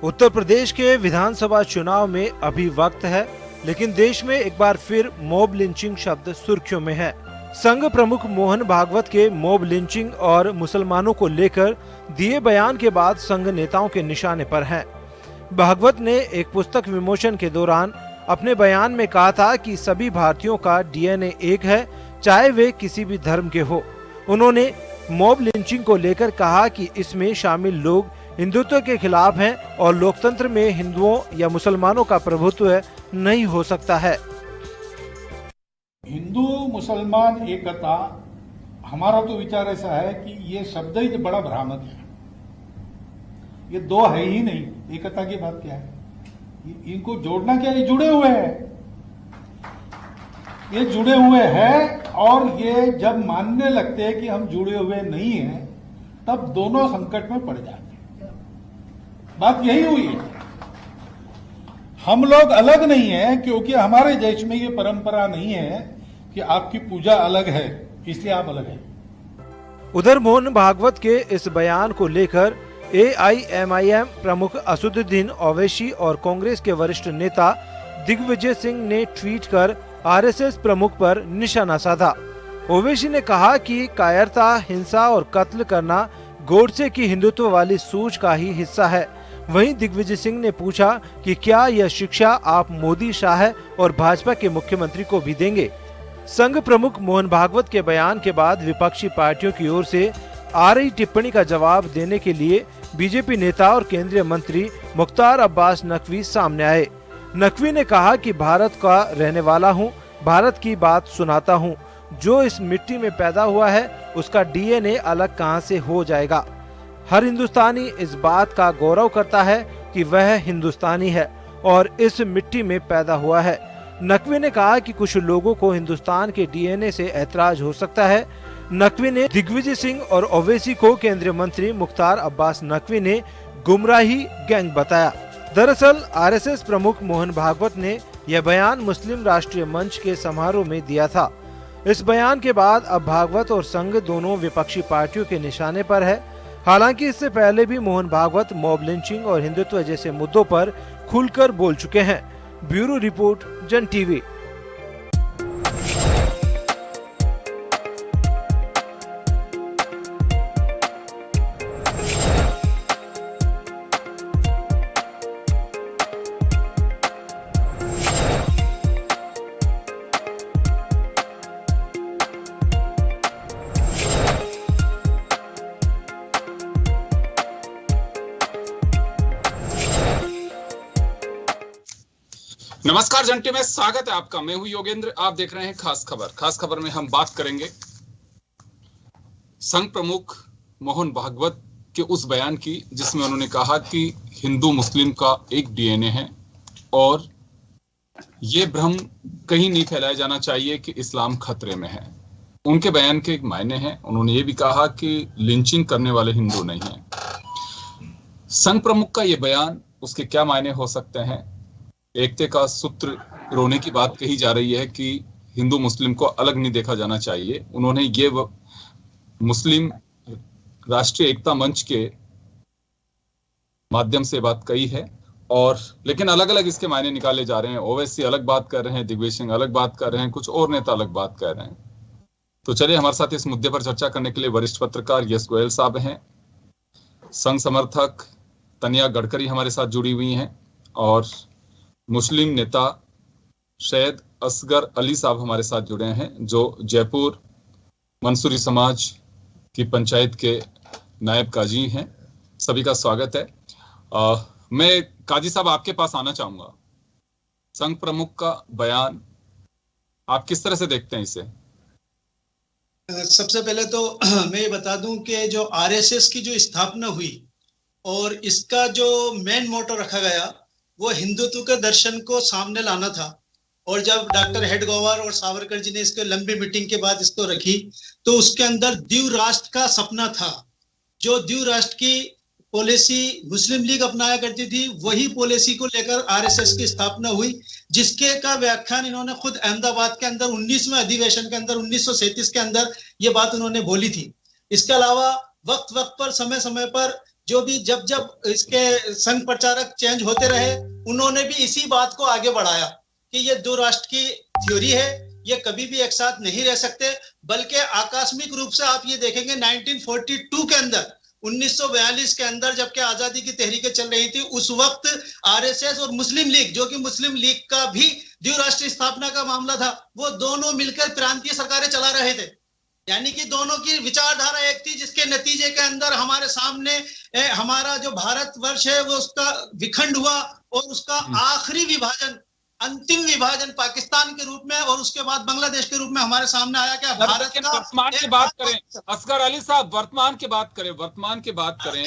उत्तर प्रदेश के विधानसभा चुनाव में अभी वक्त है, लेकिन देश में एक बार फिर मॉब लिंचिंग शब्द सुर्खियों में है। संघ प्रमुख मोहन भागवत के मॉब लिंचिंग और मुसलमानों को लेकर दिए बयान के बाद संघ नेताओं के निशाने पर हैं। भागवत ने एक पुस्तक विमोचन के दौरान अपने बयान में कहा था कि सभी भारतीयों का डीएनए एक है, चाहे वे किसी भी धर्म के हो। उन्होंने मॉब लिंचिंग को लेकर कहा कि इसमें शामिल लोग हिंदुत्व के खिलाफ हैं और लोकतंत्र में हिंदुओं या मुसलमानों का प्रभुत्व नहीं हो सकता है। हिंदू मुसलमान एकता, हमारा तो विचार ऐसा है कि ये शब्द ही बड़ा भ्रामक है। ये दो है ही नहीं, एकता की बात क्या है? इनको जोड़ना क्या? ये जुड़े हुए हैं, ये जुड़े हुए हैं। और ये जब मानने लगते हैं कि हम जुड़े हुए नहीं हैं, तब दोनों संकट में पड़ जाते हैं। बात यही हुई है। हम लोग अलग नहीं है क्योंकि हमारे देश में ये परंपरा नहीं है कि आपकी पूजा अलग है इसलिए आप अलग हैं। उधर मोहन भागवत के इस बयान को लेकर AIMIM प्रमुख असदुद्दीन ओवैसी और कांग्रेस के वरिष्ठ नेता दिग्विजय सिंह ने ट्वीट कर RSS प्रमुख पर निशाना साधा। ओवैसी ने कहा कि कायरता, हिंसा और कत्ल करना गोडसे की हिंदुत्व वाली सोच का ही हिस्सा है। वहीं दिग्विजय सिंह ने पूछा कि क्या यह शिक्षा आप मोदी, शाह और भाजपा के मुख्यमंत्री को भी देंगे। संघ प्रमुख मोहन भागवत के बयान के बाद विपक्षी पार्टियों की ओर से आ रही टिप्पणी का जवाब देने के लिए बीजेपी नेता और केंद्रीय मंत्री मुख्तार अब्बास नकवी सामने आए। नकवी ने कहा कि भारत का रहने वाला हूं, भारत की बात सुनाता हूं। जो इस मिट्टी में पैदा हुआ है उसका डीएनए अलग कहां से हो जाएगा। हर हिंदुस्तानी इस बात का गौरव करता है कि वह हिंदुस्तानी है और इस मिट्टी में पैदा हुआ है। नकवी ने कहा कि कुछ लोगों को हिंदुस्तान के डीएनए से ऐतराज हो सकता है। नकवी ने दिग्विजय सिंह और ओवैसी को केंद्रीय मंत्री मुख्तार अब्बास नकवी ने गुमराही गैंग बताया। दरअसल RSS प्रमुख मोहन भागवत ने यह बयान मुस्लिम राष्ट्रीय मंच के समारोह में दिया था। इस बयान के बाद अब भागवत और संघ दोनों विपक्षी पार्टियों के निशाने पर है। हालांकि इससे पहले भी मोहन भागवत मॉब लिंचिंग और हिंदुत्व जैसे मुद्दों पर खुलकर बोल चुके हैं। ब्यूरो रिपोर्ट, जन टीवी। नमस्कार, जन टीवी में स्वागत है आपका। मैं हूं योगेंद्र, आप देख रहे हैं खास खबर। खास खबर में हम बात करेंगे संघ प्रमुख मोहन भागवत के उस बयान की जिसमें उन्होंने कहा कि हिंदू मुस्लिम का एक डीएनए है और ये भ्रम कहीं नहीं फैलाया जाना चाहिए कि इस्लाम खतरे में है। उनके बयान के एक मायने हैं। उन्होंने ये भी कहा कि लिंचिंग करने वाले हिंदू नहीं हैं। संघ प्रमुख का ये बयान, उसके क्या मायने हो सकते हैं? एकता का सूत्र रोने की बात कही जा रही है कि हिंदू मुस्लिम को अलग नहीं देखा जाना चाहिए। उन्होंने ये मुस्लिम राष्ट्रीय एकता मंच के माध्यम से बात कही है और लेकिन अलग अलग इसके मायने निकाले जा रहे हैं। ओवैसी अलग बात कर रहे हैं, दिग्विजय सिंह अलग बात कर रहे हैं, कुछ और नेता अलग बात कर रहे हैं। तो चलिए हमारे साथ इस मुद्दे पर चर्चा करने के लिए वरिष्ठ पत्रकार यश गोयल साहब हैं, संघ समर्थक तनिया गडकरी हमारे साथ जुड़ी हुई हैं और मुस्लिम नेता सैयद असगर अली साहब हमारे साथ जुड़े हैं जो जयपुर मंसूरी समाज की पंचायत के नायब काजी हैं। सभी का स्वागत है। मैं काजी साहब आपके पास आना चाहूंगा। संघ प्रमुख का बयान आप किस तरह से देखते हैं इसे? सबसे पहले तो मैं ये बता दूं कि जो RSS की जो स्थापना हुई और इसका जो मेन मोटो रखा गया वो हिंदुत्व के दर्शन को सामने लाना था। और जब डॉक्टर हेडगेवार और सावरकर जी ने इसको लंबी मीटिंग के बाद इसको रखी तो उसके अंदर द्विव राष्ट्र का सपना था। जो द्विव राष्ट्र की पॉलिसी मुस्लिम लीग अपनाया करती थी, वही पॉलिसी को लेकर RSS की स्थापना हुई, जिसके का व्याख्यान इन्होंने खुद अहमदाबाद के अंदर 19वें अधिवेशन के अंदर 1937 के अंदर ये बात उन्होंने बोली थी। इसके अलावा वक्त वक्त पर समय समय पर जो भी जब जब इसके संघ प्रचारक चेंज होते रहे, उन्होंने भी इसी बात को आगे बढ़ाया कि ये दो राष्ट्र की थ्योरी है, ये कभी भी एक साथ नहीं रह सकते। बल्कि आकस्मिक रूप से आप ये देखेंगे 1942 के अंदर, 1942 के अंदर जबकि आजादी की तहरीकें चल रही थी, उस वक्त आरएसएस और मुस्लिम लीग, जो कि मुस्लिम लीग का भी द्विराष्ट्रीय स्थापना का मामला था, वो दोनों मिलकर प्रांतीय सरकारें चला रहे थे। यानी कि दोनों की विचारधारा एक थी, जिसके नतीजे के अंदर हमारे सामने हमारा जो भारतवर्ष है वो उसका विखंड हुआ और उसका आखिरी विभाजन, अंतिम विभाजन पाकिस्तान के रूप में और उसके बाद बांग्लादेश के रूप में हमारे सामने आया। क्या भारत का वर्तमान की बात करें, असगर अली साहब, वर्तमान की बात करें,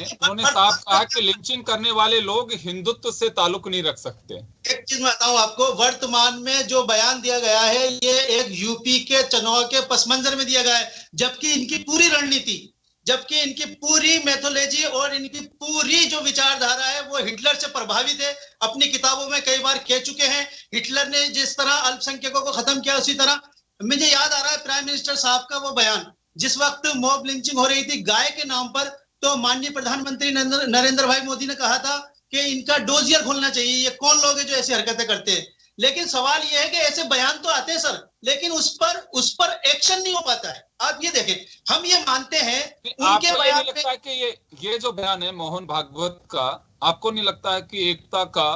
उन्होंने साफ कहा कि लिंचिंग करने वाले लोग हिंदुत्व से ताल्लुक नहीं रख सकते। एक चीज मैं बताऊं आपको, वर्तमान में जो बयान दिया गया है ये एक यूपी के चुनाव के पस मंजर में दिया गया है, जबकि इनकी पूरी रणनीति, जबकि इनकी पूरी मेथोलॉजी और इनकी पूरी जो विचारधारा है वो हिटलर से प्रभावित है। अपनी किताबों में कई बार कह चुके हैं, हिटलर ने जिस तरह अल्पसंख्यकों को खत्म किया उसी तरह। मुझे याद आ रहा है प्राइम मिनिस्टर साहब का वो बयान, जिस वक्त मॉब लिंचिंग हो रही थी गाय के नाम पर, तो माननीय प्रधानमंत्री नरेंद्र भाई मोदी ने कहा था कि इनका डोजियर खोलना चाहिए, ये कौन लोग हैं जो ऐसी हरकतें करते हैं। लेकिन सवाल यह है कि ऐसे बयान तो आते हैं सर, लेकिन उस पर एक्शन नहीं हो पाता है। आप ये देखें, हम ये मानते हैं उनके बयान नहीं लगता है कि ये जो बयान है मोहन भागवत का, आपको नहीं लगता है कि एकता का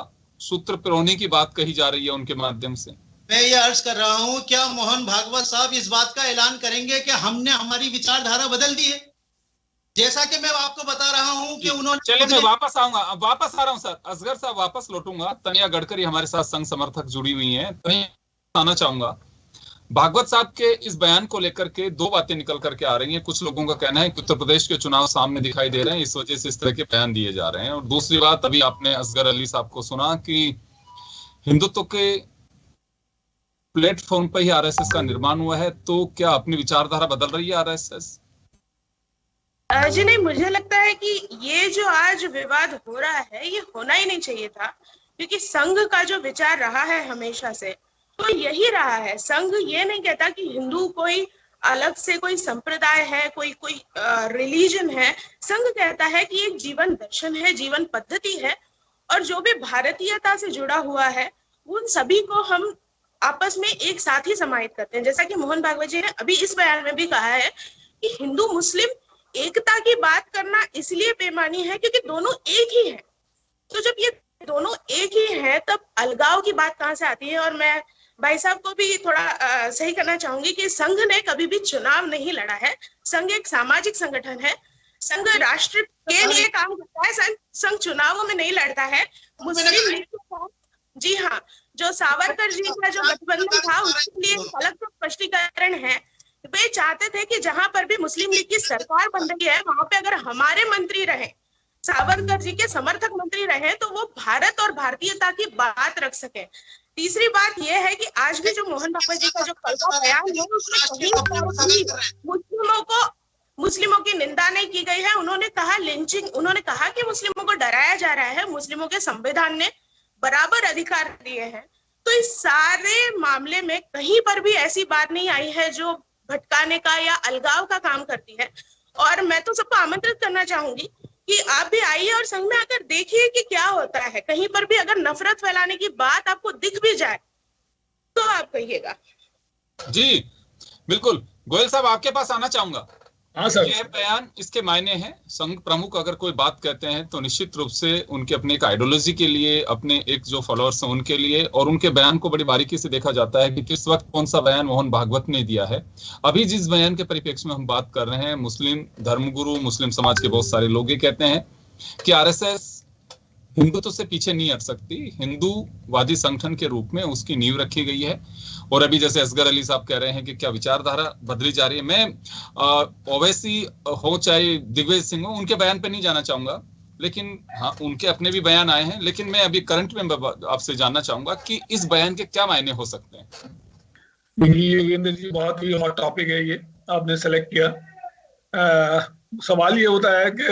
सूत्र पिरोने की बात कही जा रही है उनके माध्यम से? मैं ये अर्ज कर रहा हूं, क्या मोहन भागवत साहब इस बात का ऐलान करेंगे कि हमने हमारी विचारधारा बदल दी है? जैसा कि मैं आपको बता रहा हूं कि उन्होंने, चलिए मैं वापस आ रहा हूं सर, असगर साहब वापस लौटूंगा। तनिया गडकरी हमारे साथ संघ समर्थक जुड़ी हुई हैं, तनिया आना चाहूंगा। भागवत साहब के इस बयान को लेकर के दो बातें निकल करके आ रही हैं। कुछ लोगों का कहना है कि उत्तर प्रदेश के चुनाव सामने दिखाई दे रहे हैं, इस वजह से इस तरह के बयान दिए जा रहे हैं। और दूसरी बात, अभी आपने असगर अली साहब को सुना कि हिंदुत्व के प्लेटफॉर्म पर ही आरएसएस का निर्माण हुआ है, तो क्या अपनी विचारधारा बदल रही है आरएसएस? जी नहीं, मुझे लगता है कि ये जो आज विवाद हो रहा है ये होना ही नहीं चाहिए था, क्योंकि संघ का जो विचार रहा है हमेशा से तो यही रहा है। संघ ये नहीं कहता कि हिंदू कोई अलग से कोई संप्रदाय है, कोई रिलीजन है। संघ कहता है कि एक जीवन दर्शन है, जीवन पद्धति है, और जो भी भारतीयता से जुड़ा हुआ है उन सभी को हम आपस में एक साथ ही समाहित करते हैं। जैसा कि मोहन भागवत जी ने अभी इस बयान में भी कहा है कि हिंदू मुस्लिम एकता की बात करना इसलिए बेमानी है क्योंकि दोनों एक ही है। तो जब ये दोनों एक ही है तब अलगाव की बात कहां से आती है? और मैं भाई साहब को भी थोड़ा सही करना चाहूंगी कि संघ ने कभी भी चुनाव नहीं लड़ा है। संघ एक सामाजिक संगठन है, संघ राष्ट्र के लिए काम करता है, संघ चुनावों में नहीं लड़ता है। मुस्लिम लीग, जी हाँ, जो सावरकर जी का जो गठबंधन था उसके लिए अलग तो स्पष्टीकरण है। वे चाहते थे कि जहां पर भी मुस्लिम लीग की सरकार बन रही है वहां पे अगर हमारे मंत्री रहे, सावरकर जी के समर्थक मंत्री रहे, तो वो भारत और भारतीयता की बात रख सके। तीसरी बात यह है कि आज भी जो मोहन भागवत जी का जो कल का बयान है उसमें मुस्लिमों की निंदा नहीं की गई है। उन्होंने कहा कि मुस्लिमों को डराया जा रहा है, मुस्लिमों के संविधान ने बराबर अधिकार दिए हैं। तो इस सारे मामले में कहीं पर भी ऐसी बात नहीं आई है जो भटकाने का या अलगाव का काम करती है। और मैं तो सबको आमंत्रित करना चाहूंगी कि आप भी आइए और संघ में आकर देखिए कि क्या होता है। कहीं पर भी अगर नफरत फैलाने की बात आपको दिख भी जाए तो आप कहिएगा। जी बिल्कुल, गोयल साहब आपके पास आना चाहूंगा। हाँ सर, यह बयान, इसके मायने हैं, संघ प्रमुख अगर कोई बात कहते हैं तो निश्चित रूप से उनके अपने एक आइडियोलॉजी के लिए, अपने एक जो फॉलोअर्स हैं उनके लिए, और उनके बयान को बड़ी बारीकी से देखा जाता है कि किस वक्त कौन सा बयान मोहन भागवत ने दिया है। अभी जिस बयान के परिप्रेक्ष्य में हम बात कर रहे हैं, मुस्लिम धर्मगुरु, मुस्लिम समाज के बहुत सारे लोग ये कहते हैं कि आरएसएस हिंदुत्व से पीछे नहीं हट सकती, हिंदूवादी संगठन के रूप में उसकी नींव रखी गई है। और अभी जैसे असगर अली साहब कह रहे हैं कि क्या विचारधारा बदली जा रही है। मैं ओवैसी हो चाहे दिग्विजय सिंह हो, उनके बयान पे नहीं जाना चाहूंगा, लेकिन हाँ उनके अपने भी बयान आए हैं। लेकिन मैं अभी करंट में आपसे जानना चाहूंगा कि इस बयान के क्या मायने हो सकते हैं। योगेंद्र जी, बहुत ही हॉट टॉपिक है ये आपने सेलेक्ट किया। सवाल ये होता है कि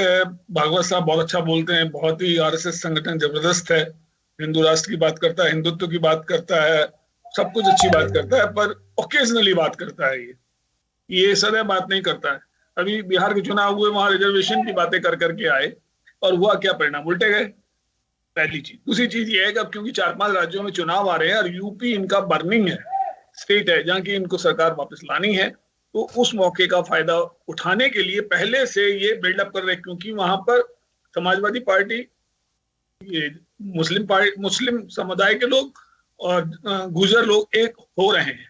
भागवत साहब बहुत अच्छा बोलते हैं, बहुत ही आरएसएस संगठन जबरदस्त है, हिंदू राष्ट्र की बात करता है, हिंदुत्व की बात करता है, सब कुछ अच्छी बात करता है, पर ओकेजनली बात करता है। ये सदैव बात नहीं करता है। अभी बिहार के चुनाव हुए, वहां रिजर्वेशन की बातें कर करके आए, और हुआ क्या, परिणाम उल्टे गए। पहली चीज। दूसरी चीज ये है कि अब क्योंकि 4-5 राज्यों में चुनाव आ रहे हैं और यूपी इनका बर्निंग है स्टेट है जहाँ की इनको सरकार वापस लानी है, तो उस मौके का फायदा उठाने के लिए पहले से ये बिल्डअप कर रहे हैं, क्योंकि वहां पर समाजवादी पार्टी, ये मुस्लिम समुदाय के लोग और गुर्जर लोग एक हो रहे हैं,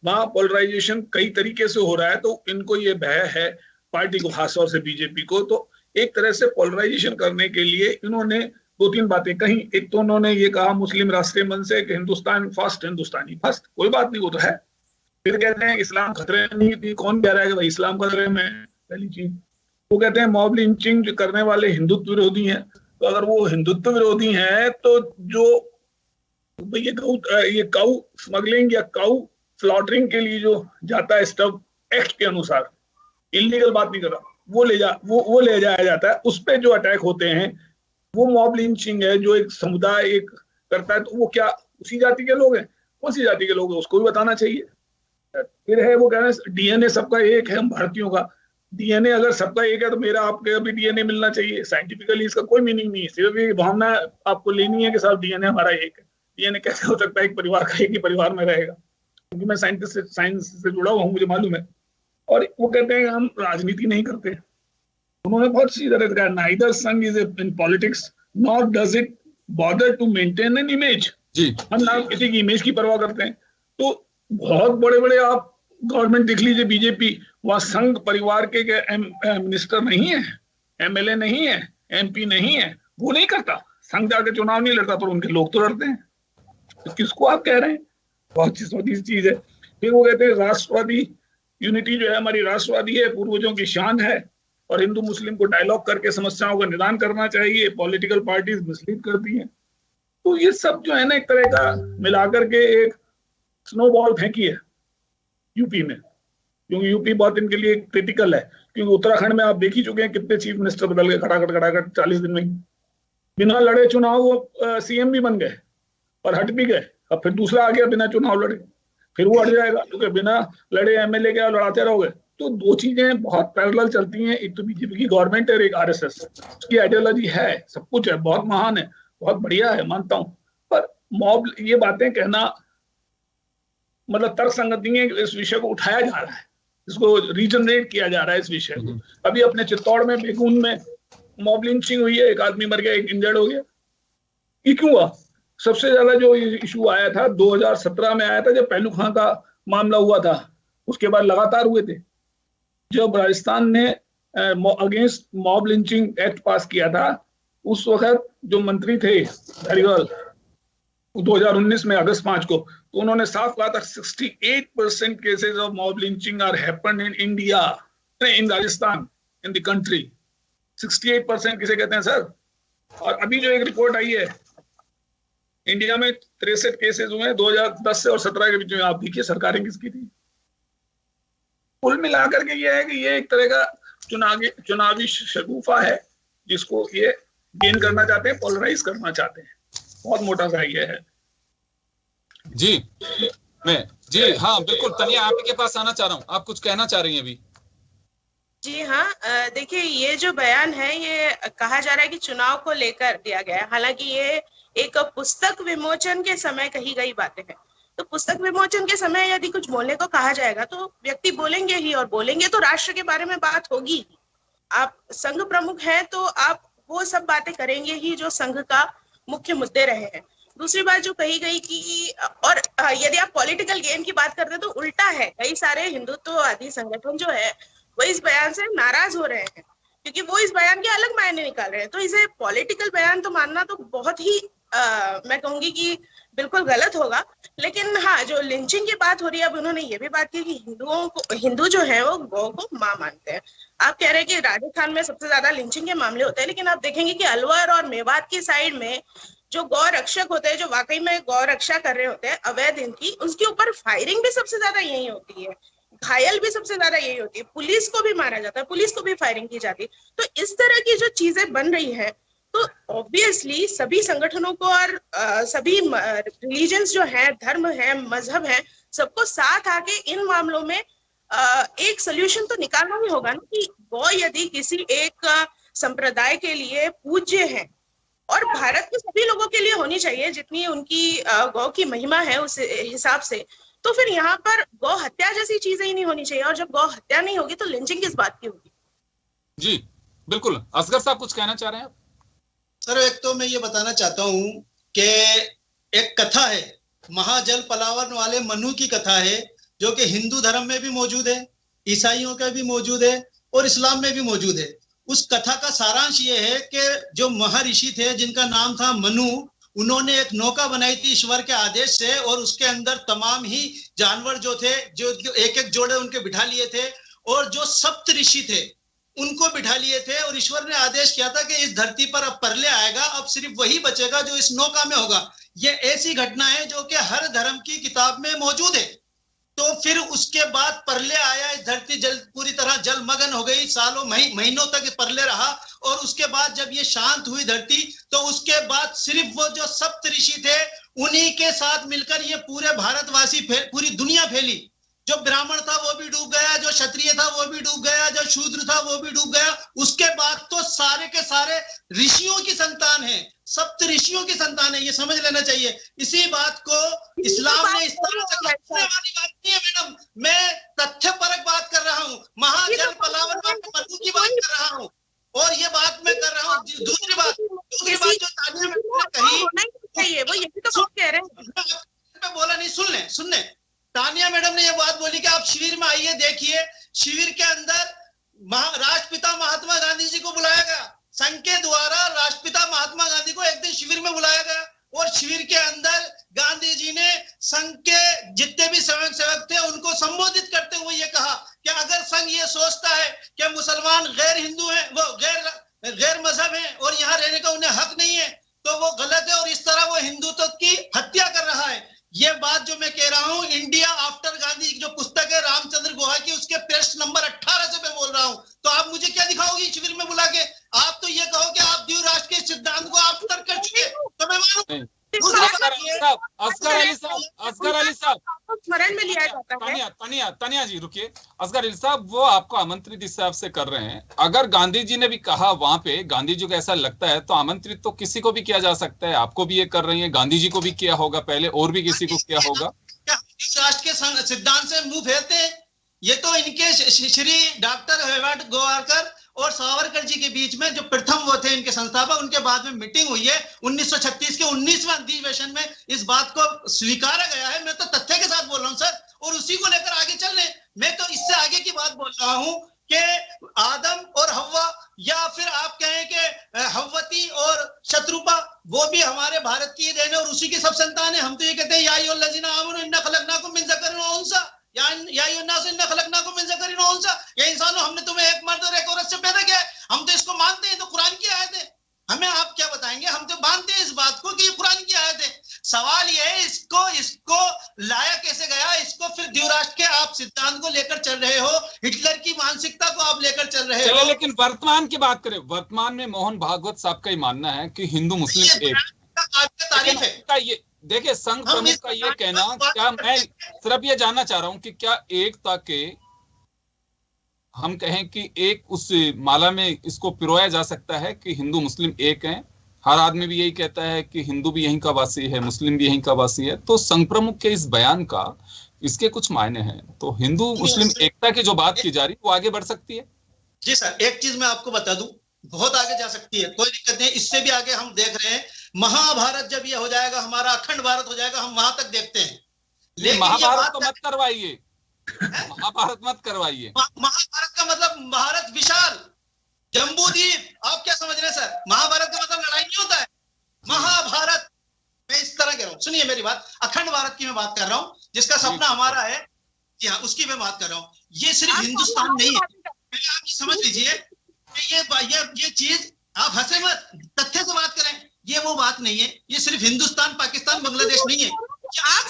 वहां पोलराइजेशन कई तरीके से हो रहा है। तो इनको ये भय है पार्टी को, खासतौर से बीजेपी को, तो एक तरह से पोलराइजेशन करने के लिए इन्होंने 2-3 बातें कही। एक तो उन्होंने ये कहा मुस्लिम राष्ट्रीय मंच से कि हिंदुस्तान फर्स्ट, हिंदुस्तानी फर्स्ट, कोई बात नहीं, वो तो है। फिर कहते हैं इस्लाम खतरे में नहीं, कौन कह रहा है कि भाई इस्लाम खतरे में? पहली चीज। वो कहते हैं मॉब लिंचिंग जो करने वाले हिंदुत्व विरोधी हैं, तो अगर वो हिंदुत्व विरोधी हैं तो जो ये काऊ स्मगलिंग या काऊ स्लॉटरिंग के लिए जो जाता है स्टब एक्ट के अनुसार, इलीगल बात नहीं कर रहा, वो ले जाया जाता है, उस पे जो अटैक होते हैं वो मॉब लिंचिंग है। जो एक समुदाय एक करता है तो वो क्या उसी जाति के लोग हैं? कौन सी जाति के लोग हैं उसको भी बताना चाहिए। फिर है वो कह रहे हैं डीएनए सबका एक है, हम भारतीयों का डीएनए अगर सबका एक है तो मेरा आपके अभी डीएनए मिलना चाहिए। साइंटिफिकली इसका कोई मीनिंग नहीं है, सिर्फ ये भावना आपको लेनी है कि साहब डीएनए हमारा एक है। डीएनए कैसे हो सकता है एक परिवार का एक ही परिवार में रहेगा? क्योंकि मैं साइंस से जुड़ा हुआ हूँ, मुझे मालूम है। और वो कहते हैं हम राजनीति नहीं करते। उन्होंने बहुत सी तरह से कहा neither Sangh is in politics not does it bother to maintain an image. जी, हम ना किसी की इमेज की परवाह करते हैं। तो बहुत बड़े बड़े आप गवर्नमेंट देख लीजिए बीजेपी, वहां संघ परिवार के मिनिस्टर नहीं है, एमएलए नहीं है, एमपी नहीं है, वो नहीं करता। संघ जाके चुनाव नहीं लड़ता, पर उनके लोग तो लड़ते हैं। तो किसको आप कह रहे हैं? बहुत छोटी चीज है। फिर वो कहते हैं राष्ट्रवादी यूनिटी जो है हमारी राष्ट्रवादी है, पूर्वजों की शान है, और हिंदू मुस्लिम को डायलॉग करके समस्याओं का निदान करना चाहिए। पॉलिटिकल पार्टीज मिसलीड करती हैं। तो ये सब जो है ना एक तरह का मिलाकर के एक स्नोबॉल फेंकी है यूपी में, क्योंकि यूपी बहुत इनके लिए क्रिटिकल है। क्योंकि उत्तराखंड में आप देख ही चुके हैं कितने चीफ मिनिस्टर बदल गए खटाखट 40 दिन में, बिना लड़े चुनाव वो सीएम भी बन गए और हट भी गए। अब फिर दूसरा आ गया बिना चुनाव लड़े, फिर वो हट जाएगा, क्योंकि बिना लड़े एमएलए के लड़ाते रहोगे। तो दो चीजें बहुत पैरेलल चलती हैं, एक तो बीजेपी की गवर्नमेंट है और एक आरएसएस। उसकी आइडियोलॉजी है, सब कुछ है, बहुत महान है, बहुत बढ़िया है, मानता हूं, पर मॉब ये बातें कहना मतलब तर्कसंगत नहीं है। इस विषय को उठाया जा रहा है, इसको रीजनरेट किया जा रहा है इस विषय को। अभी अपने चित्तौड़ में बेगून में मॉब लिंचिंग हुई है, एक आदमी मर गया, एक इंजर्ड हो गया। ये क्यों हुआ? सबसे ज्यादा जो इशू आया था 2017 में आया था, जब पहलू खां का मामला हुआ था। उसके बाद लगातार हुए थे। जब राजस्थान ने अगेंस्ट मॉब लिंचिंग एक्ट पास किया था, उस वक्त जो मंत्री थे धारीवाल 2019 में अगस्त 5 को, तो उन्होंने साफ कहा था 68% cases of mob lynching are happened in India, in Rajasthan, in the country. 68% किसे कहते हैं सर? और अभी जो एक रिपोर्ट आई है, इंडिया में 63 केसेस हुए हैं 2010 से और 17 के बीच में। आप देखिए सरकारें किसकी थी। कुल मिलाकर के ये है कि ये एक तरह का चुनावी शगुफा है, जिसको ये गेन करना चाहते हैं, पोलराइज करना चाहते हैं। बहुत मोटा सा ये है। जी हाँ बिल्कुल। तनिया आप के पास आना चाह रहा हूँ, आप कुछ कहना चाह रही हैं अभी? जी हाँ, देखिए ये जो बयान है ये कहा जा रहा है कि चुनाव को लेकर दिया गया है। हालांकि ये एक पुस्तक विमोचन के समय कही गई बातें हैं। तो पुस्तक विमोचन के समय यदि कुछ बोलने को कहा जाएगा तो व्यक्ति बोलेंगे ही, और बोलेंगे तो राष्ट्र के बारे में बात होगी। आप संघ प्रमुख हैं तो आप वो सब बातें करेंगे ही जो संघ का मुख्य मुद्दे रहे हैं। दूसरी बात जो कही गई कि, और यदि आप पॉलिटिकल गेन की बात करते हैं तो उल्टा है। कई सारे हिंदुत्ववादी संगठन जो है वो इस बयान से नाराज हो रहे हैं, क्योंकि वो इस बयान के अलग मायने निकाल रहे हैं। तो इसे पॉलिटिकल बयान तो मानना तो बहुत ही मैं कहूंगी कि बिल्कुल गलत होगा। लेकिन हाँ, जो लिंचिंग की बात हो रही है, अब उन्होंने ये भी बात की कि हिंदू जो है वो गौ को माँ मानते हैं। आप कह रहे हैं कि राजस्थान में सबसे ज्यादा लिंचिंग के मामले होते हैं, लेकिन आप देखेंगे कि अलवर और मेवात की साइड में जो गौ रक्षक होते हैं, जो वाकई में गौ रक्षा कर रहे होते हैं अवैध इनकी, उसके ऊपर फायरिंग भी सबसे ज्यादा यही होती है, घायल भी सबसे ज्यादा यही होती है, पुलिस को भी मारा जाता है, पुलिस को भी फायरिंग की जाती है। तो इस तरह की जो चीजें बन रही है, तो ऑब्वियसली सभी संगठनों को और सभी रिलीजन्स जो है, धर्म है, मजहब है, सबको साथ आके इन मामलों में एक सोल्यूशन तो निकालना ही होगा ना। कि गौ यदि किसी एक संप्रदाय के लिए पूज्य हैं और भारत के सभी लोगों के लिए होनी चाहिए जितनी उनकी गौ की महिमा है उस हिसाब से, तो फिर यहाँ पर गौ हत्या जैसी चीजें ही नहीं होनी चाहिए। और जब गौ हत्या नहीं होगी तो लिंचिंग किस बात की होगी? जी बिल्कुल। असगर साहब कुछ कहना चाह रहे हैं आप? सर एक तो मैं ये बताना चाहता हूं कि एक कथा है, महाजल पलावन वाले मनु की कथा है, जो कि हिंदू धर्म में भी मौजूद है, ईसाइयों का भी मौजूद है और इस्लाम में भी मौजूद है। उस कथा का सारांश ये है कि जो महर्षि थे जिनका नाम था मनु, उन्होंने एक नौका बनाई थी ईश्वर के आदेश से और उसके अंदर तमाम ही जानवर जो थे, जो एक एक जोड़े उनके बिठा लिए थे और जो सप्त ऋषि थे उनको बिठा लिए थे और ईश्वर ने आदेश किया था कि इस धरती पर अब परले आएगा, अब सिर्फ वही बचेगा जो इस नौका में होगा। ये ऐसी घटना है जो कि हर धर्म की किताब में मौजूद है। तो फिर उसके बाद परले आया, इस धरती जल पूरी तरह जलमग्न हो गई, सालों महीनों तक परले रहा और उसके बाद जब ये शांत हुई धरती तो उसके बाद सिर्फ वो जो सप्त ऋषि थे उन्हीं के साथ मिलकर ये पूरे भारतवासी पूरी दुनिया फैली। जो ब्राह्मण था वो भी डूब गया, जो क्षत्रिय था वो भी डूब गया, जो शूद्र था वो भी डूब गया। उसके बाद तो सारे के सारे ऋषियों की संतान है, सप्त ऋषियों की संतान है, ये समझ लेना चाहिए। इसी बात को इस्लाम ने इस तरह से वाली बात नहीं है मैडम, मैं तथ्यपरक बात कर रहा हूँ, महाजल पलावन मनु की बात कर रहा हूँ और ये बात मैं कर रहा हूँ। दूसरी बात जो तानिया मैडम ने कही, वो यही तो कह रहे हैं, मैं बोला नहीं, सुन ले तानिया मैडम ने ये बात बोली कि आप शिविर में आइए, देखिए शिविर के अंदर राष्ट्रपिता महात्मा गांधी जी को बुलाया गया, संघ के द्वारा राष्ट्रपिता महात्मा गांधी को एक दिन शिविर में बुलाया गया और शिविर के अंदर गांधी जी ने संघ के जितने भी स्वयं सेवक थे उनको संबोधित करते हुए ये कहा कि अगर संघ ये सोचता है कि मुसलमान गैर हिंदू हैं, वो गैर मजहब हैं और यहाँ रहने का उन्हें हक नहीं है, तो वो गलत है और इस तरह वो हिंदुत्व की हत्या कर रहा है। ये बात जो मैं कह रहा हूं, इंडिया आफ्टर गांधी जो पुस्तक है रामचंद्र गुहा की, उसके पृष्ठ नंबर 18 से मैं बोल रहा हूं। तो आप मुझे क्या दिखाओगी शिविर में बुला के? आप तो ये कहो कि आप द्विराष्ट्र राष्ट्र के सिद्धांत को आप तर्क कर चुके, तो मैं मानूं। असगर अली साहब स्मरण में लिया जाता है। तनिया जी रुकिए। असगर अली साहब वो आपको आमंत्रित इस हिसाब से कर रहे हैं, अगर गांधी जी ने भी कहा वहां पे, गांधी जी को ऐसा लगता है तो आमंत्रित तो किसी को भी किया जा सकता है। आपको भी ये कर रही हैं, गांधी जी को भी किया होगा पहले, और भी किसी को किया होगा। क्या राष्ट्र के सिद्धांत से मुंह फेरते हैं? ये तो इनके श्री डॉक्टर हेवर्ट गोवारकर और सावरकर जी के बीच में जो प्रथम वो थे इनके संस्थापक, उनके बाद में मीटिंग हुई है 1936 के 19वें अधिवेशन में इस बात को स्वीकारा गया है। मैं तो तथ्य के साथ बोल रहा हूं सर, और उसी को लेकर आगे चल रहे। मैं तो इससे आगे की बात बोल रहा हूं कि आदम और हव्वा, या फिर आप कहें कि हव्वती और शत्रुपा, वो भी हमारे भारत की देन और उसी की सब संतान है। हम तो ये कहते हैं या अय्युहल्लज़ीना आमनू इन्ना खलक़नाकुम मिन ज़करिन व उन्सा, या अय्युहन्नासु इन्ना खलक़नाकुम मिन ज़करिन व उन्सा, या इंसानों हमने तुम्हें एक मर्द और एक औरत से पैदा किया है। हम तो इसको मानते हैं, तो कुरान की आयत है। हमें आप क्या बताएंगे? हम तो मानते हैं इस बात को कि ये कुरान की आयत है। सवाल ये है इसको लाया कैसे गया? इसको फिर द्विराष्ट्र के आप सिद्धांत को लेकर चल रहे हो, हिटलर की मानसिकता को आप लेकर चल रहे हो। लेकिन वर्तमान की बात करें, वर्तमान में मोहन भागवत साहब का ही मानना है कि हिंदू मुस्लिम एक तारीफ है। ये देखिए संघ प्रमुख का ये कहना, क्या मैं सिर्फ ये जानना चाह रहा हूं कि क्या एकता के हम कहें कि एक उस माला में इसको पिरोया जा सकता है कि हिंदू मुस्लिम एक हैं? हर आदमी भी यही कहता है कि हिंदू भी यहीं का वासी है, मुस्लिम भी यहीं का वासी है। तो संघ प्रमुख के इस बयान का इसके कुछ मायने हैं, तो हिंदू मुस्लिम एकता की जो बात की जा रही है वो आगे बढ़ सकती है। जी सर, एक चीज मैं आपको बता दूं, बहुत आगे जा सकती है, कोई दिक्कत नहीं। इससे भी आगे हम देख रहे हैं, महाभारत जब ये हो जाएगा, हमारा अखंड भारत हो जाएगा, हम वहां तक देखते हैं। लेकिन महाभारत तो मत करवाइए, महाभारत मत करवाइए। महाभारत का मतलब भारत विशाल, जम्बूद्वीप, आप क्या समझ रहे हैं सर? महाभारत का मतलब लड़ाई नहीं होता है। महाभारत, मैं इस तरह कह रहा हूं, सुनिए मेरी बात, अखंड भारत की मैं बात कर रहा हूं, जिसका सपना हमारा है, जी हाँ, उसकी मैं बात कर रहा हूं। ये सिर्फ हिंदुस्तान नहीं है, पहले आप ये समझ लीजिए ये चीज, आप हंसे मत, तथ्य से बात करें, ये वो बात नहीं है। ये सिर्फ हिंदुस्तान, पाकिस्तान, बांग्लादेश नहीं है। आप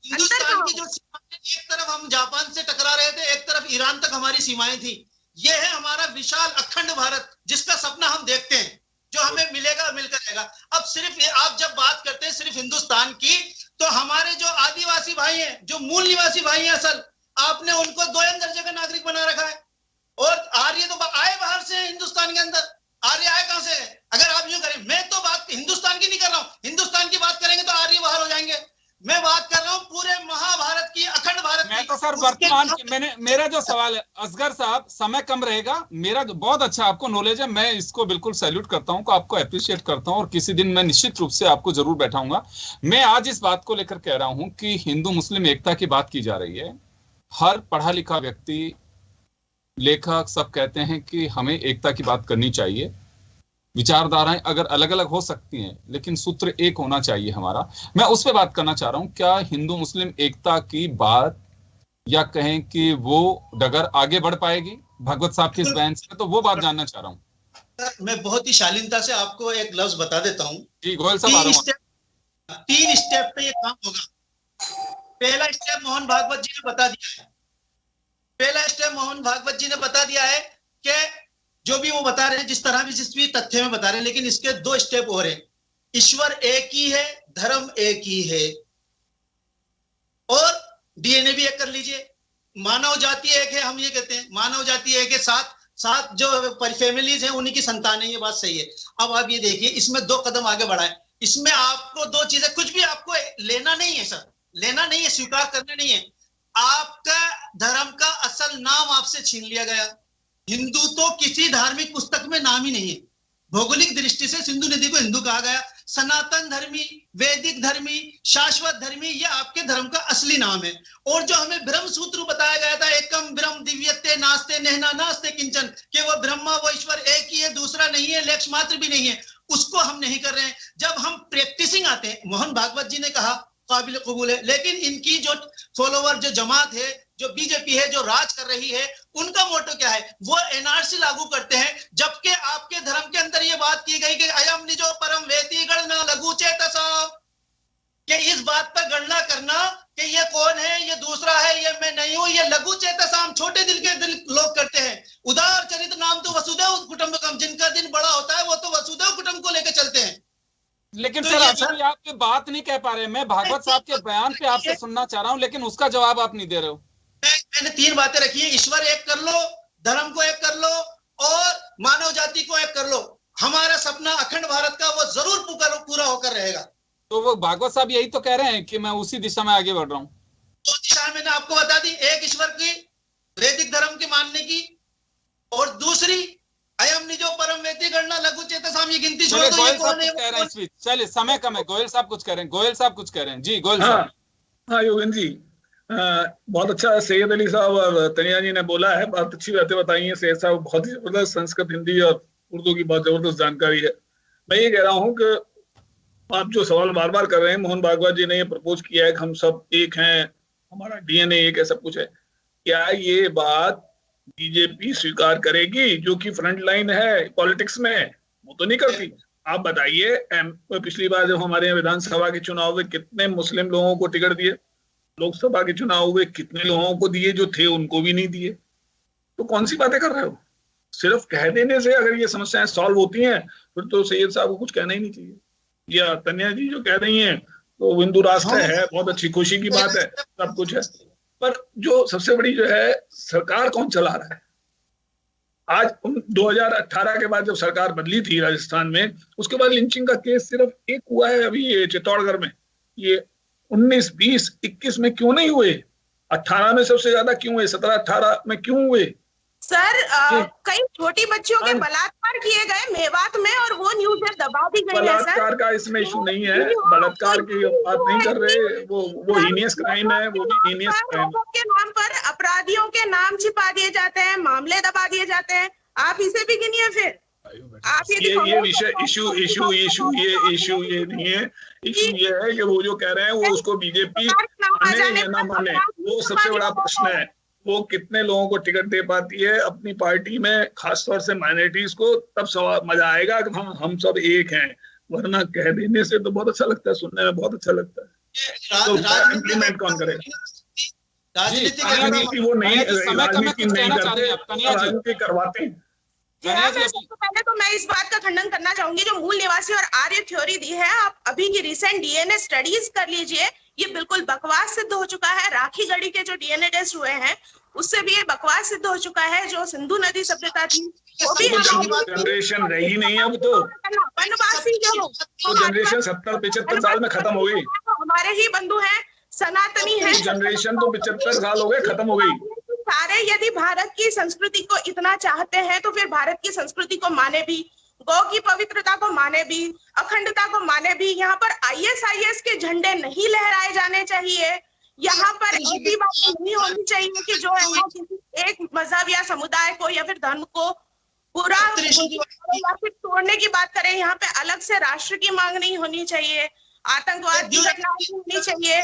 हिंदुस्तान की जो सीमाएं, एक तरफ हम जापान से टकरा रहे थे, एक तरफ ईरान तक हमारी सीमाएं थी। ये है हमारा विशाल अखंड भारत, जिसका सपना हम देखते हैं, जो हमें मिलेगा और मिलकर रहेगा। अब सिर्फ आप जब बात करते हैं सिर्फ हिंदुस्तान की, तो हमारे जो आदिवासी भाई हैं, जो मूल निवासी भाई हैं, असल आपने उनको दोयम दर्जे का नागरिक बना रखा है। और आर्य तो आए बाहर से हिंदुस्तान के अंदर, आर्य आए कहां से? अगर आप यूं करें, मैं तो बात हिंदुस्तान की नहीं कर रहा हूं, हिंदुस्तान की बात करेंगे तो आर्य बाहर हो जाएंगे। मैं बात कर रहा हूं पूरे महाभारत की, अखंड भारत की। मैं तो सर वर्तमान मेरा जो सवाल है, असगर साहब समय कम रहेगा, मेरा बहुत अच्छा आपको नॉलेज है, मैं इसको बिल्कुल सैल्यूट करता हूं, आपको अप्रिशिएट करता हूं, और किसी दिन मैं निश्चित रूप से आपको जरूर बैठाऊंगा। मैं आज इस बात को लेकर कह रहा हूं कि हिंदू मुस्लिम एकता की बात की जा रही है। हर पढ़ा लिखा व्यक्ति, लेखक सब कहते हैं कि हमें एकता की बात करनी चाहिए। विचारधाराएं अगर अलग अलग हो सकती हैं, लेकिन सूत्र एक होना चाहिए हमारा। मैं उस पर बात करना चाह रहा हूं, क्या हिंदू मुस्लिम एकता की बात, या कहें कि वो डगर आगे बढ़ पाएगी भागवत साहब के इस बयान से? तो वो बात जानना चाह रहा हूं। मैं बहुत ही शालीनता से आपको एक लफ्ज बता देता हूं। जी गोयल साहब, आ रहा हूं। 3 स्टेप पे ये काम होगा। पहला स्टेप मोहन भागवत जी ने बता दिया है। पहला स्टेप मोहन भागवत जी ने बता दिया है कि जो भी वो बता रहे हैं, जिस तरह भी जिस भी तथ्य में बता रहे हैं, लेकिन इसके 2 स्टेप और हैं। ईश्वर एक ही है, धर्म एक ही है, और डीएनए भी एक कर लीजिए। मानव जाति एक है, हम ये कहते हैं मानव जाति एक है, 7 जो फैमिलीज हैं उन्हीं की संतान है, ये बात सही है। अब आप ये देखिए, इसमें 2 कदम आगे बढ़ाए। इसमें आपको 2 चीजें, कुछ भी आपको लेना नहीं है सर, लेना नहीं है, स्वीकार करना नहीं है। आपका धर्म का असल नाम आपसे छीन लिया गया। हिंदू तो किसी धार्मिक पुस्तक में नाम ही नहीं है। भौगोलिक दृष्टि से सिंधु नदी को हिंदू कहा गया। सनातन धर्मी, वैदिक धर्मी, शाश्वत धर्मी, ये आपके धर्म का असली नाम है। और जो हमें ब्रह्म सूत्र बताया गया था, एकम ब्रह्म दिव्यते नास्ते नहना नास्ते किंचन, कि वो ब्रह्मा वो ईश्वर एक ही है, दूसरा नहीं है, लेक्ष मात्र भी नहीं है, उसको हम नहीं कर रहे हैं। जब हम प्रैक्टिसिंग आते हैं, मोहन भागवत जी ने कहा काबिल कबूल है, लेकिन इनकी जो फॉलोवर, जो जमात है, जो बीजेपी है, जो राज कर रही है, उनका मोटो क्या है? वो एनआरसी लागू करते हैं। जबकि आपके धर्म के अंदर ये बात की गई कि अयम निजो परम वेति गणना लघु चेतसा, कि इस बात पर गणना करना कि ये कौन है, ये दूसरा है, ये मैं नहीं हूं, ये लघु चेतसाम, छोटे दिल के दिल लोग करते हैं। उदार चरित्र नाम तो वसुदेव कुटुंबकम, जिनका दिन बड़ा होता है वो तो वसुदेव कुटुंब को लेकर चलते हैं। लेकिन सर अभी आप ये बात नहीं कह पा रहे। मैं भागवत साहब के बयान पे आपसे सुनना चाह रहा हूं, लेकिन उसका जवाब आप नहीं दे रहे हो। मैंने 3 बातें रखी है। ईश्वर एक कर लो, धर्म को एक कर लो, और मानव जाति को एक कर लो। हमारा सपना अखंड भारत का वो जरूर पूरा होकर रहेगा। तो वो भागवत साहब यही तो कह रहे हैं कि मैं उसी दिशा में आगे बढ़ रहा हूँ। तो दिशा मैंने आपको बता दी, एक ईश्वर की, वैदिक धर्म की मानने की, और दूसरी अयम निजो परम वेति गणना लघु चेतसाम, ये गिनती छोड़ दो। ये कौन है? चलिए समय कम है, गोयल साहब कुछ कह रहे हैं। गोयल साहब कुछ कह रहे हैं। जी गोयल साहब। हाँ योगेंद्र जी, बहुत अच्छा सैयद अली साहब और तनिया जी ने बोला है, बहुत अच्छी बातें बताई हैं। सैयद साहब बहुत ही जबरदस्त संस्कृत, हिंदी और उर्दू की बहुत जबरदस्त जानकारी है। मैं ये कह रहा हूँ कि आप जो सवाल बार बार कर रहे हैं, मोहन भागवत जी ने ये प्रपोज किया है कि हम सब एक हैं, हमारा डीएनए एक है, सब कुछ है। क्या ये बात बीजेपी स्वीकार करेगी, जो कि फ्रंट लाइन है पॉलिटिक्स में? वो तो नहीं करती। आप बताइए, पिछली बार जब हमारे यहाँ विधानसभा के चुनाव में कितने मुस्लिम लोगों को टिकट दिए, लोकसभा के चुनाव हुए कितने लोगों को दिए, जो थे उनको भी नहीं दिए। तो कौन सी बातें कर रहे हो? सिर्फ कह देने से अगर ये समस्याएं सॉल्व होती हैं, फिर तो सैयद साहब को कुछ कहना ही नहीं चाहिए। या तन्या जी जो कह रही हैं, तो हिंदू राष्ट्र है, बहुत अच्छी खुशी की बात है, सब कुछ है, पर जो सबसे बड़ी जो है, सरकार कौन चला रहा है? आज 2018 के बाद जब सरकार बदली थी राजस्थान में, उसके बाद लिंचिंग का केस सिर्फ एक हुआ है अभी ये चित्तौड़गढ़ में। ये 19, 20, 21 में क्यों नहीं हुए? 18 में सबसे ज्यादा क्यों हुए? 17, 18 में क्यों हुए? सर कई छोटी बच्चियों के बलात्कार किए गए मेवात में, और वो न्यूज़ दबा दी गई है। बलात्कार का इसमें इशू नहीं है, बलात्कार की बात नहीं कर रहे, वो हीनियस क्राइम है, वो भी हीनियस क्राइम के नाम पर अपराधियों के नाम छिपा दिए जाते हैं, मामले दबा दिए जाते हैं। आप इसे भी गिनिए। फिर आप ये विषय इशू ये नहीं है। इशू ये है कि वो जो कह रहे हैं, वो उसको बीजेपी माने या ना माने, वो सबसे बड़ा प्रश्न है। वो कितने लोगों को टिकट दे पाती है अपनी पार्टी में, खासतौर से माइनॉरिटीज को, तब सवाल मजा आएगा कि हम सब एक हैं। वरना कह देने से तो बहुत अच्छा लगता है, सुनने में बहुत अच्छा लगता है, तो इम्प्लीमेंट कौन करेगा? राजनीति वो नहीं, राजनीति नहीं करते, राजनीति करवाते हैं। पहले तो मैं इस बात का खंडन करना चाहूंगी, जो मूल निवासी और आर्य थ्योरी दी है, आप अभी की रिसेंट डीएनए स्टडीज कर लीजिए। ये बिल्कुल बकवास सिद्ध हो चुका है। राखी गढ़ी के जो डीएनए टेस्ट हुए हैं उससे भी ये बकवास सिद्ध हो चुका है। जो सिंधु नदी सभ्यता थी वो भी जनरेशन रही नहीं अब तो, वनवासी जो जनरेशन 70-75 साल में खत्म हो गई। हमारे ही बंधु हैं, सनातनी है। जनरेशन तो 75 साल हो गए, खत्म हो गई। सारे यदि भारत की संस्कृति को इतना चाहते हैं तो फिर भारत की संस्कृति को माने भी, गौ की पवित्रता को माने भी, अखंडता को माने भी। यहाँ पर आईएसआईएस के झंडे नहीं लहराए जाने चाहिए। यहाँ पर ऐसी बात नहीं होनी चाहिए कि जो है किसी एक मजहब या समुदाय को या फिर धर्म को पूरा या फिर तोड़ने की बात करें। यहाँ पे अलग से राष्ट्र की मांग नहीं होनी चाहिए, आतंकवाद की घटना होनी चाहिए,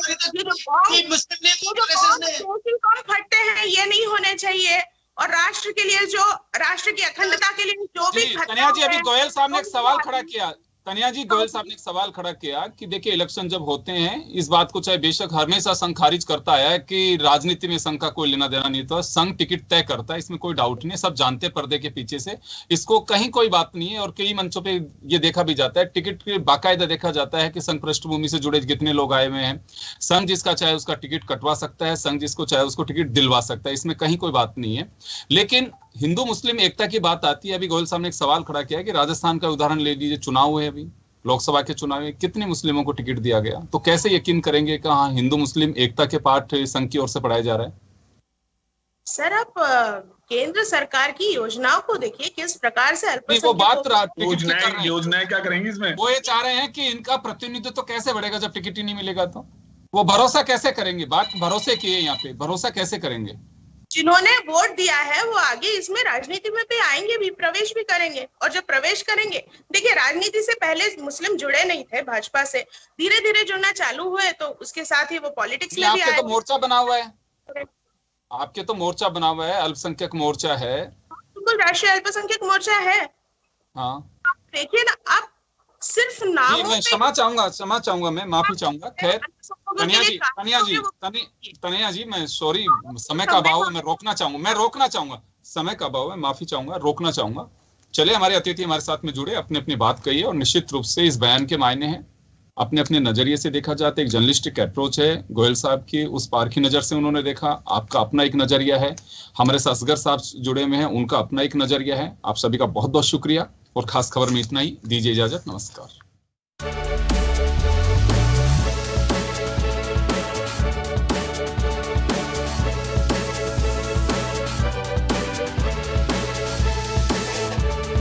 कम फटते हैं ये नहीं होने चाहिए, और राष्ट्र के लिए जो राष्ट्र की अखंडता के लिए जो भी कन्हैया जी, अभी गोयल साहब ने एक सवाल खड़ा किया, कन्हैया जी गोयल साहब ने एक सवाल खड़ा किया कि देखिए इलेक्शन जब होते हैं, इस बात को चाहे बेशक हमेशा संघ खारिज करता है कि राजनीति में संघ का कोई लेना देना नहीं, तो संघ टिकट तय करता है, इसमें कोई डाउट नहीं, सब जानते हैं पर्दे के पीछे से, इसको कहीं कोई बात नहीं है। और कई मंचों पे ये देखा भी जाता है, टिकट के बाकायदा देखा जाता है कि संघ पृष्ठभूमि से जुड़े कितने लोग आए हुए हैं। संघ जिसका चाहे उसका टिकट कटवा सकता है, संघ जिसको चाहे उसको टिकट दिलवा सकता है, इसमें कहीं कोई बात नहीं है। लेकिन हिंदू मुस्लिम एकता की बात आती है, अभी गोयल साहब ने एक सवाल खड़ा किया कि राजस्थान का उदाहरण ले लीजिए, चुनाव हुए अभी लोकसभा के चुनाव में कितने मुस्लिमों को टिकट दिया गया, तो कैसे यकीन करेंगे कि हाँ हिंदू मुस्लिम एकता के पाठ संघ की ओर से पढ़ाया जा रहा है? सर आप केंद्र सरकार की योजनाओं को देखिए किस प्रकार से वो बात योजनाएं क्या करेंगी इसमें? वो ये चाह रहे हैं कि इनका प्रतिनिधित्व तो कैसे बढ़ेगा जब टिकट ही नहीं मिलेगा, तो वो भरोसा कैसे करेंगे? बात भरोसे की है, यहाँ पे भरोसा कैसे करेंगे? जिन्होंने वोट दिया है वो आगे इसमें राजनीति में भी आएंगे भी, प्रवेश भी करेंगे। और जब प्रवेश करेंगे, देखिए राजनीति से पहले मुस्लिम जुड़े नहीं थे भाजपा से, धीरे धीरे जुड़ना चालू हुए तो उसके साथ ही वो पॉलिटिक्स में भी आए। तो मोर्चा बना हुआ है, आपके तो मोर्चा बना हुआ है, अल्पसंख्यक मोर्चा है। बिल्कुल, राष्ट्रीय अल्पसंख्यक मोर्चा है। हाँ देखिए ना, आप सिर्फ नाम, मैं क्षमा चाहूंगा, मैं माफी चाहूंगा। खैर कन्हैया जी मैं सॉरी, समय का अभाव है, मैं रोकना चाहूंगा, समय का अभाव है, माफी चाहूंगा, रोकना चाहूंगा। चलिए, हमारे अतिथि हमारे साथ में जुड़े, अपने अपनी बात कही है, और निश्चित रूप से इस बयान के मायने हैं, अपने अपने नजरिए से देखा जाता है, एक जर्नलिस्टिक अप्रोच है गोयल साहब की, उस पार की नजर से उन्होंने देखा, आपका अपना एक नजरिया है, हमारे साथ असगर साहब जुड़े हुए हैं, उनका अपना एक नजरिया है। आप सभी का बहुत बहुत शुक्रिया, और खास खबर में इतना ही, दीजिए इजाजत, नमस्कार।